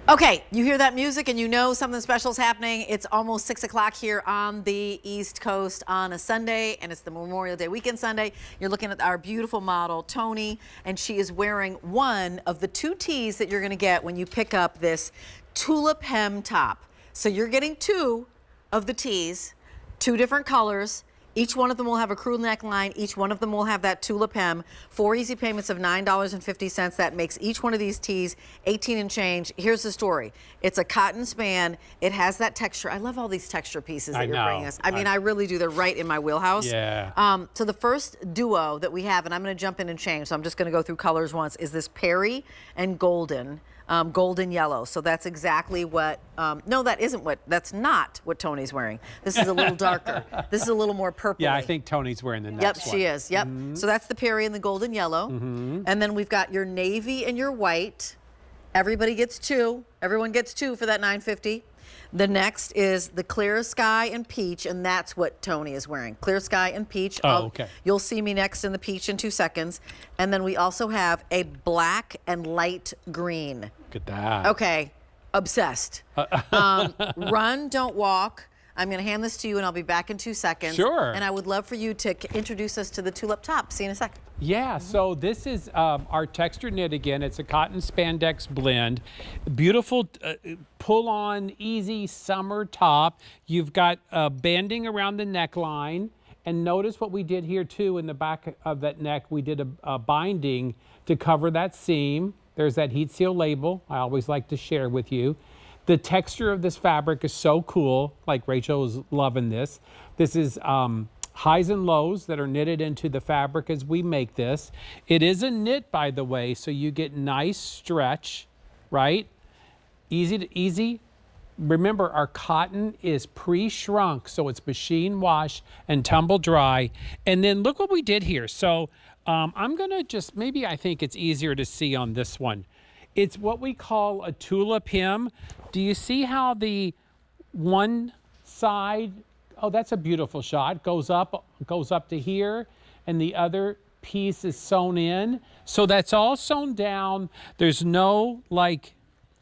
Okay, you hear that music and you know something special is happening. It's almost 6 o'clock here on the East Coast on a Sunday, and it's the Memorial Day weekend Sunday. You're looking at our beautiful model, Tony, and she is wearing one of the two tees that you're gonna get when you pick up this tulip-hem top. So you're getting two of the tees, two different colors. Each one of them will have a crew neckline. Each one of them will have that tulip hem. 4 easy payments of $9.50. That makes each one of these tees 18 and change. Here's the story. It's a cotton span. It has that texture. I love all these texture pieces that you're bringing us. I mean, I really do. They're right in my wheelhouse. Yeah. So the first duo that we have, and I'm going to jump in and change, so I'm just going to go through colors once, is this Perry and Golden. Golden yellow. So that's exactly what, no, that's not what Tony's wearing. This is a little darker. This is a little more purple. Yeah, I think Tony's wearing the next one. Yep, she is. Yep. So that's the Perry and the golden yellow. And then we've got your navy and your white. Everybody gets two. Everyone gets two for that $9.50. The next is the clear sky and peach, and that's what Tony is wearing. Clear sky and peach. Oh, okay. You'll see me next in the peach in 2 seconds. And then we also have a black and light green. Look at that. Okay, obsessed. Run, don't walk. I'm going to hand this to you, and I'll be back in 2 seconds. Sure. And I would love for you to introduce us to the tulip top. See you in a second. Yeah, so this is our textured knit again. It's a cotton spandex blend. Beautiful pull-on, easy summer top. You've got banding around the neckline. And notice what we did here too in the back of that neck. We did a binding to cover that seam. There's that heat seal label I always like to share with you. The texture of this fabric is so cool. Like Rachel is loving this. This is highs and lows that are knitted into the fabric as we make this. It is a knit, by the way, so you get nice stretch, right? Easy. Remember, our cotton is pre-shrunk, so it's machine wash and tumble dry. And then look what we did here. So I'm gonna just, maybe I think it's easier to see on this one. It's what we call a tulip hem. Do you see how the one side, oh, that's a beautiful shot, goes up to here, and the other piece is sewn in. So that's all sewn down. There's no like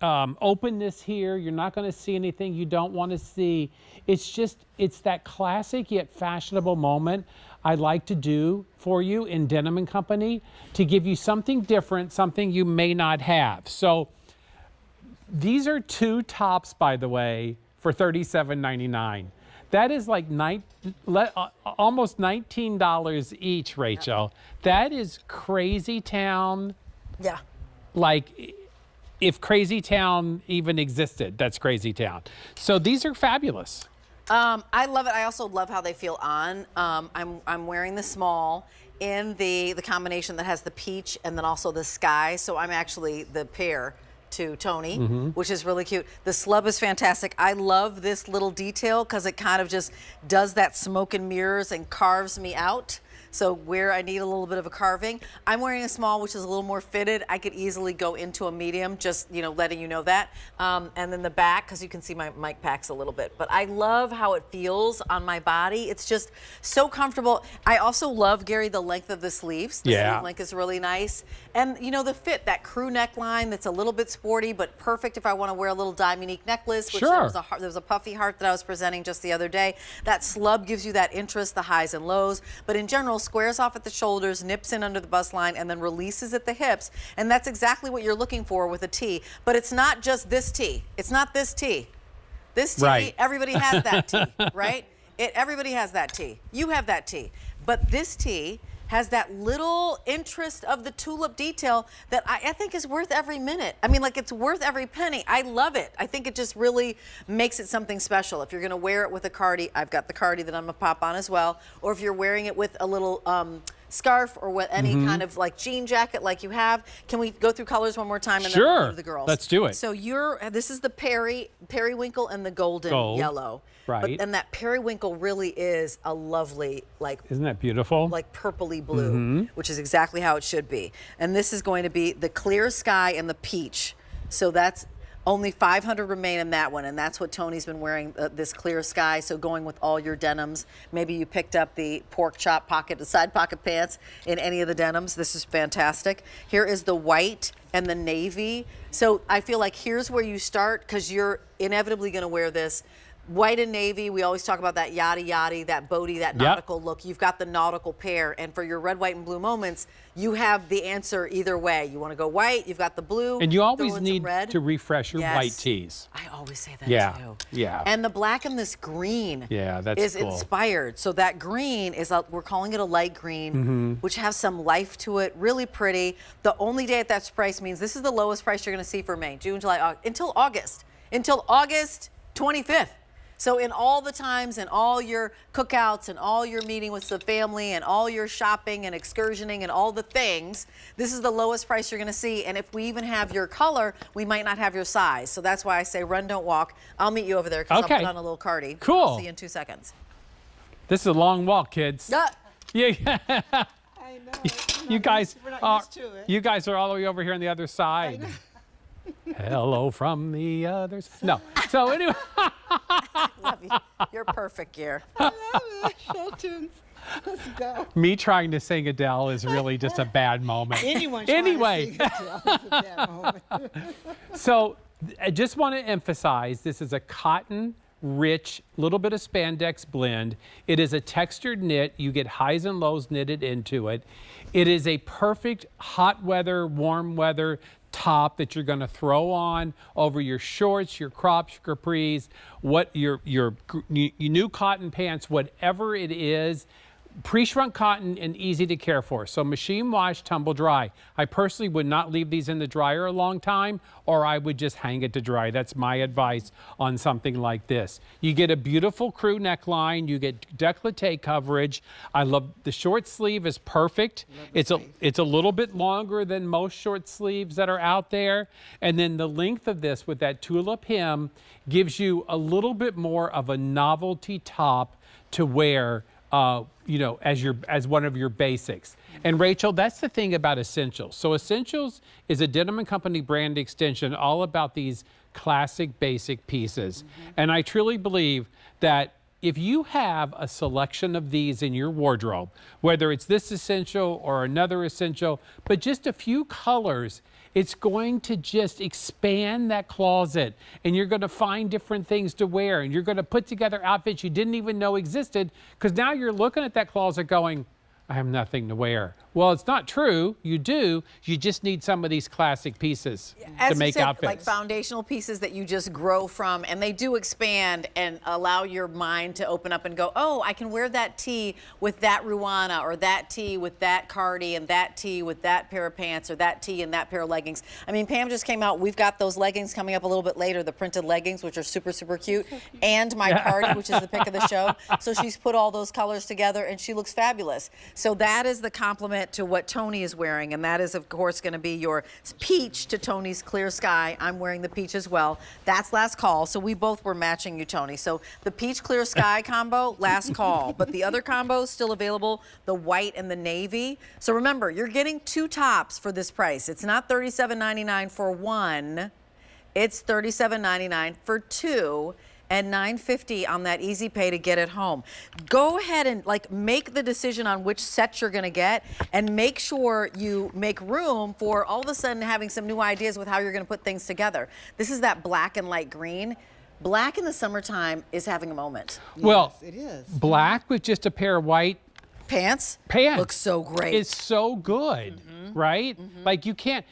openness here. You're not going to see anything you don't want to see. It's that classic yet fashionable moment I like to do for you in Denim & Company to give you something different, something you may not have. So these are two tops, by the way, for $37.99. That is like almost $19 each, Rachel. That is Crazy Town. Yeah. Like, if Crazy Town even existed, that's Crazy Town. So these are fabulous. I love it. I also love how they feel on. I'm wearing the small in the combination that has the peach and then also the sky. So I'm actually the pair to Tony, which is really cute. The slub is fantastic. I love this little detail because it kind of just does that smoke and mirrors and carves me out. So where I need a little bit of a carving, I'm wearing a small, which is a little more fitted. I could easily go into a medium, just letting you know that. And then the back, because you can see my mic packs a little bit. But I love how it feels on my body. It's just so comfortable. I also love, Gary, the length of the sleeves. The sleeve length is really nice. And the fit, that crew neckline that's a little bit sporty, but perfect if I want to wear a little Dominique necklace, which there was a puffy heart that I was presenting just the other day. That slub gives you that interest, the highs and lows. But in general, squares off at the shoulders, nips in under the bust line, and then releases at the hips. And that's exactly what you're looking for with a tee. But it's not just this tee. It's not this tee. This tee, everybody has that tee, right? Everybody has that tee. You have that tee. But this tee has that little interest of the tulip detail that I think is worth every minute. I mean, like, it's worth every penny. I love it. I think it just really makes it something special. If you're gonna wear it with a cardi, I've got the cardi that I'm gonna pop on as well, or if you're wearing it with a little scarf or with any kind of like jean jacket like you have. Can we go through colors one more time and then we'll go to the girls? Let's do it. So this is the periwinkle and the golden yellow. Right. And that periwinkle really is a lovely, like, isn't that beautiful? Like purpley blue, which is exactly how it should be. And this is going to be the clear sky and the peach. So that's Only 500 remain in that one, and that's what Tony's been wearing, this clear sky. So going with all your denims. Maybe you picked up the pork chop pocket, the side pocket pants in any of the denims. This is fantastic. Here is the white and the navy. So I feel like here's where you start, because you're inevitably going to wear this. White and navy, we always talk about that yachty, that boaty, that nautical look. You've got the nautical pair, and for your red, white, and blue moments, you have the answer either way. You want to go white, you've got the blue. And you always need to refresh your white tees. I always say that too. Yeah. And the black and this green is cool. Inspired. So that green is, we're calling it a light green, which has some life to it, really pretty. The only day at that price means this is the lowest price you're going to see for May, June, July, August, until August 25th. So in all the times and all your cookouts and all your meeting with the family and all your shopping and excursioning and all the things, this is the lowest price you're going to see. And if we even have your color, we might not have your size. So that's why I say run, don't walk. I'll meet you over there because I'll put on a little cardi. Cool. I'll see you in 2 seconds. This is a long walk, kids. Yeah. I know. You guys, we're not used to it. you guys are all the way over here on the other side. Hello from the others. No. So anyway. Love you. You're perfect, Gear. I love it. Show tunes. Let's go. Me trying to sing Adele is really just a bad moment. Anyone trying to sing Adele is a bad moment. So I just want to emphasize this is a cotton rich, little bit of spandex blend. It is a textured knit. You get highs and lows knitted into it. It is a perfect hot weather, warm weather top that you're going to throw on over your shorts, your crops, your capris, your new cotton pants, whatever it is. Pre-shrunk cotton and easy to care for. So machine wash, tumble dry. I personally would not leave these in the dryer a long time, or I would just hang it to dry. That's my advice on something like this. You get a beautiful crew neckline. You get décolleté coverage. I love the short sleeve is perfect. It's a little bit longer than most short sleeves that are out there. And then the length of this with that tulip hem gives you a little bit more of a novelty top to wear as one of your basics. And Rachel, that's the thing about Essentials. So Essentials is a Denim & Company brand extension all about these classic basic pieces. And I truly believe that if you have a selection of these in your wardrobe, whether it's this essential or another essential, but just a few colors, it's going to just expand that closet, and you're going to find different things to wear, and you're going to put together outfits you didn't even know existed, because now you're looking at that closet going, I have nothing to wear. Well, it's not true. You do. You just need some of these classic pieces to make outfits. Like foundational pieces that you just grow from, and they do expand and allow your mind to open up and go, oh, I can wear that tee with that Ruana, or that tee with that cardi, and that tee with that pair of pants, or that tee and that pair of leggings. I mean, Pam just came out. We've got those leggings coming up a little bit later, the printed leggings, which are super, super cute, and my cardi, which is the pick of the show. So she's put all those colors together, and she looks fabulous. So that is the complement to what Tony is wearing, and that is, of course, going to be your peach to Tony's clear sky. I'm wearing the peach as well. That's last call, so we both were matching you, Tony. So the peach clear sky combo, last call, but the other combos still available, the white and the navy. So remember, you're getting 2 tops for this price. It's not $37.99 for 1. It's $37.99 for 2. And $9.50 on that easy pay to get it home. Go ahead and make the decision on which set you're gonna get, and make sure you make room for all of a sudden having some new ideas with how you're gonna put things together. This is that black and light green. Black in the summertime is having a moment. Well, yes, it is. Black with just a pair of white pants looks so great. It's so good, right? Like you can't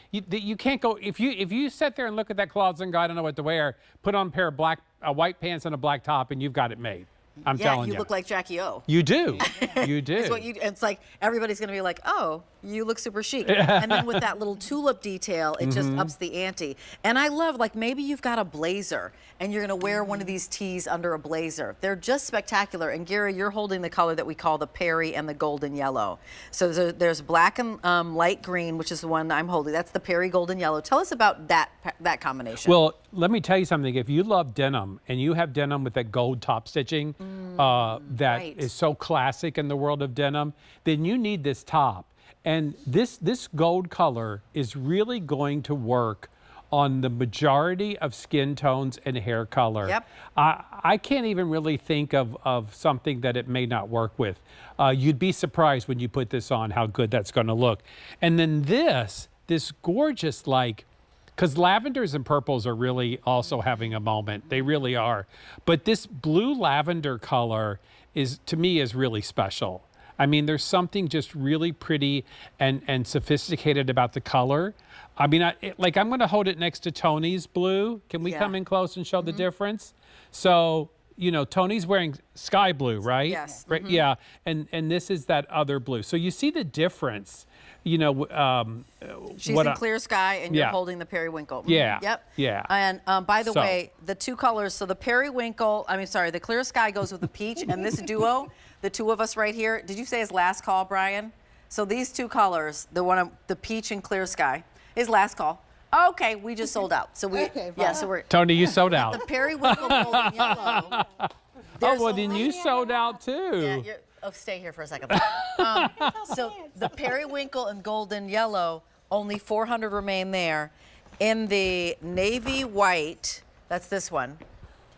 go if you sit there and look at that closet and go, I don't know what to wear. Put on a pair of white pants and a black top, and you've got it made. I'm telling you. You look like Jackie O. You do. You do. It's like everybody's going to be like, oh, you look super chic. And then with that little tulip detail, it just ups the ante. And I love, maybe you've got a blazer and you're going to wear one of these tees under a blazer. They're just spectacular. And Gary, you're holding the color that we call the Perry and the golden yellow. So there's black and light green, which is the one I'm holding. That's the Perry golden yellow. Tell us about that combination. Well, let me tell you something. If you love denim and you have denim with that gold top stitching that is so classic in the world of denim, then you need this top. And this gold color is really going to work on the majority of skin tones and hair color. Yep. I can't even really think of something that it may not work with. You'd be surprised when you put this on how good that's going to look. And then this gorgeous, like, because lavenders and purples are really also having a moment. They really are. But this blue lavender color is, to me, is really special. I mean, there's something just really pretty and sophisticated about the color. I mean, I'm going to hold it next to Tony's blue. Can we come in close and show the difference? So, you know, Tony's wearing sky blue, right? Yes. Right, yeah, and this is that other blue. So you see the difference, you know. She's in clear sky, and you're holding the periwinkle. Yeah. Yep. Yeah. And by the way, the two colors, so the periwinkle, the clear sky goes with the peach, and this duo, the two of us right here, did you say is last call, Brian? So these two colors, the peach and clear sky, is last call. Okay, we just sold out. So we're Tony, you sold out. the periwinkle golden yellow. Oh, well, then you sold out too. Yeah, stay here for a second. So the periwinkle and golden yellow, only 400 remain there. In the navy white, that's this one,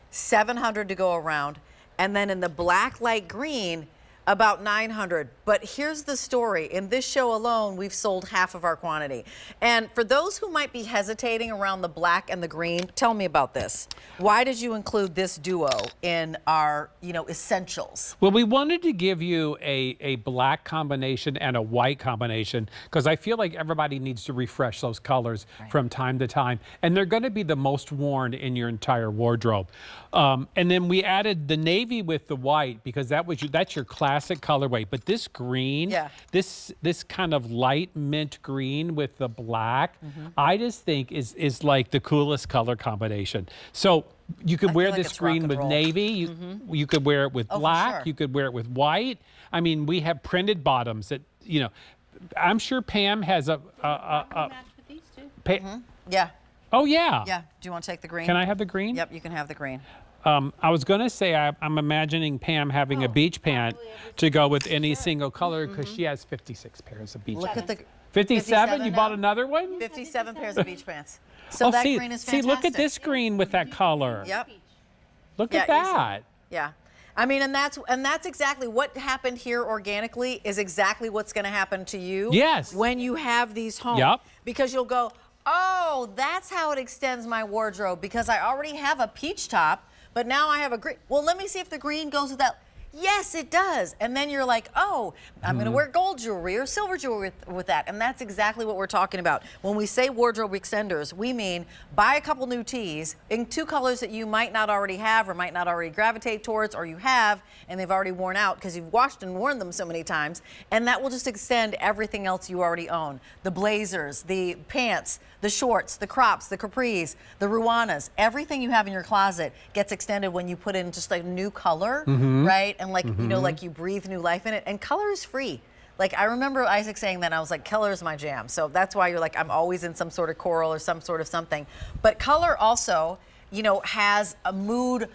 700 to go around. And then in the black light green, about 900. But here's the story. In this show alone, we've sold half of our quantity. And for those who might be hesitating around the black and the green, tell me about this. Why did you include this duo in our, essentials? Well, we wanted to give you a black combination and a white combination because I feel like everybody needs to refresh those colors from time to time. And they're going to be the most worn in your entire wardrobe. And then we added the navy with the white because that's your classic colorway. But this green, this kind of light mint green with the black, I just think is like the coolest color combination. So you could wear this green with navy. You could wear it with black. You could wear it with white. I mean, we have printed bottoms that, I'm sure Pam has a match with these two. Yeah. Oh, yeah. Yeah. Do you want to take the green? Can I have the green? Yep, you can have the green. I was going to say I'm imagining Pam having a beach pant to go with any single color because she has 56 pairs of beach pants. Look at the 57? You now. bought another one? 57 pairs of beach pants. So that green is fantastic. See, look at this green with that color. Yep. Look at that. Yeah. I mean, and that's exactly what happened here organically is exactly what's going to happen to you when you have these homes. Yep. Because you'll go, oh, that's how it extends my wardrobe because I already have a peach top, but now I have a green. Well, let me see if the green goes with that. Yes, it does. And then you're like, oh, I'm going to wear gold jewelry or silver jewelry with that. And that's exactly what we're talking about. When we say wardrobe extenders, we mean buy a couple new tees in two colors that you might not already have or might not already gravitate towards, or you have and they've already worn out because you've washed and worn them so many times. And that will just extend everything else you already own. The blazers, the pants, the shorts, the crops, the capris, the ruanas, everything you have in your closet gets extended when you put in just a new color, right? And like you breathe new life in it. And color is free. Like I remember Isaac saying that, and I was like, color is my jam. So that's why you're like, I'm always in some sort of coral or some sort of something. But color also, has a mood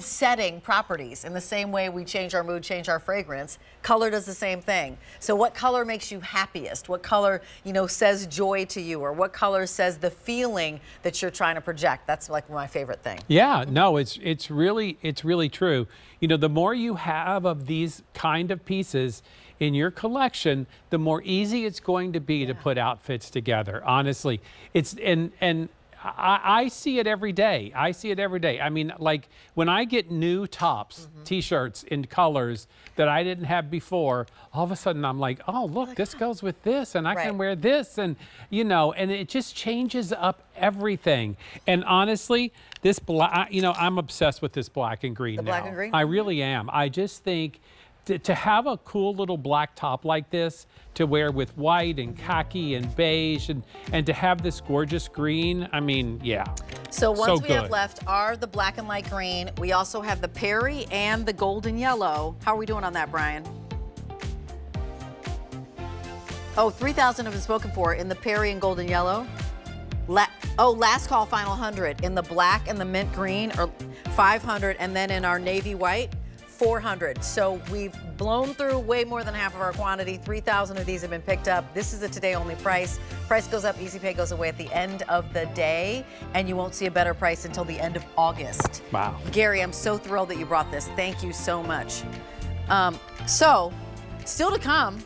setting properties. In the same way we change our mood, change our fragrance, color does the same thing. So what color makes you happiest? What color, says joy to you? Or what color says the feeling that you're trying to project? That's like my favorite thing. Yeah, no, it's really true. The more you have of these kind of pieces in your collection, the more easy it's going to be to put outfits together. Honestly, I see it every day. I mean, like when I get new tops, t-shirts in colors that I didn't have before, all of a sudden I'm like, oh, look, this goes with this and I can wear this. And, and it just changes up everything. And honestly, this black, I'm obsessed with this black and green now. Black and green? I really am. I just think to have a cool little black top like this to wear with white and khaki and beige and to have this gorgeous green, I mean, yeah. So ones we have left are the black and light green. We also have the Perry and the golden yellow. How are we doing on that, Brian? Oh, 3,000 have been spoken for in the Perry and golden yellow. Last call, final 100 in the black and the mint green, or 500, and then in our navy white, 400. So we've blown through way more than half of our quantity. 3,000 of these have been picked up. This is a today only price. Price goes up, Easy Pay goes away at the end of the day, and you won't see a better price until the end of August. Wow. Gary, I'm so thrilled that you brought this. Thank you so much. So, still to come,